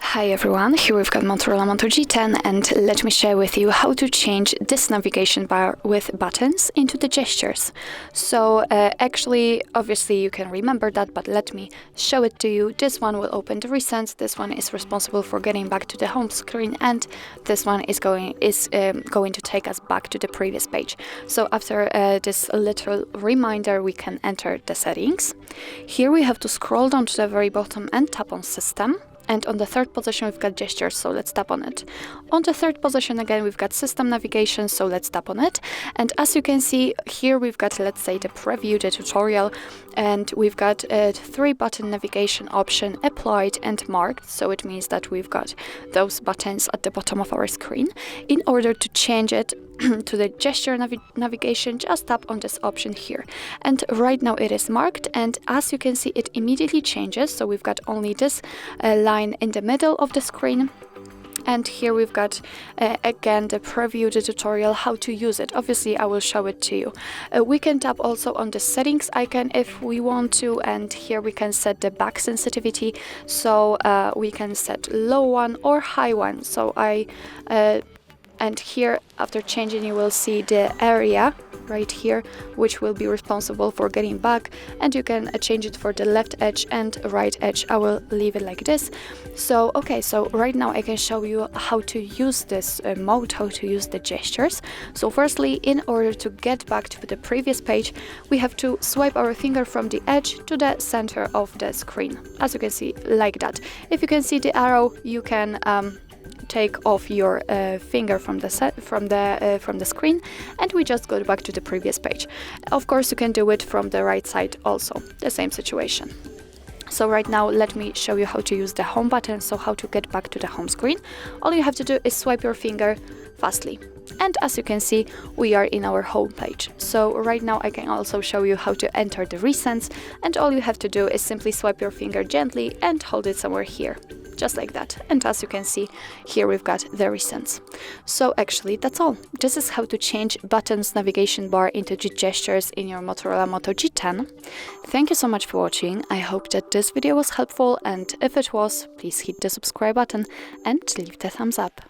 Hi everyone, here we've got Motorola Moto G10 and let me share with you how to change this navigation bar with buttons into the gestures. So actually, obviously you can remember that, but let me show it to you. This one will open the recents, this one is responsible for getting back to the home screen, and this one is going to take us back to the previous page. So after this little reminder, we can enter the settings. Here we have to scroll down to the very bottom and tap on System. And on the third position, we've got gestures, so let's tap on it. On the third position, again, we've got system navigation, so let's tap on it. And as you can see, here we've got, let's say, the preview, the tutorial, and we've got a 3-button navigation option applied and marked. So it means that we've got those buttons at the bottom of our screen. In order to change it to the gesture navigation, just tap on this option here. And right now it is marked, and as you can see, it immediately changes. So we've got only this line in the middle of the screen. And here we've got, again, the preview, the tutorial, how to use it. Obviously, I will show it to you. We can tap also on the settings icon if we want to, and here we can set the back sensitivity. So we can set low one or high one. So and here, after changing, you will see the area right here, which will be responsible for getting back, and you can change it for the left edge and right edge. I will leave it like this. So okay, so right now I can show you how to use this mode, how to use the gestures. So firstly, in order to get back to the previous page, we have to swipe our finger from the edge to the center of the screen, as you can see, like that. If you can see the arrow, you can take off your finger from the screen, and we just go back to the previous page. Of course, you can do it from the right side also, the same situation. So right now, let me show you how to use the home button, so how to get back to the home screen. All you have to do is swipe your finger fastly. And as you can see, we are in our home page. So right now I can also show you how to enter the recents, and all you have to do is simply swipe your finger gently and hold it somewhere here. Just like that. And as you can see, here we've got the recents. So actually, that's all. This is how to change buttons navigation bar into gestures in your Motorola Moto G10. Thank you so much for watching. I hope that this video was helpful, and if it was, please hit the subscribe button and leave the thumbs up.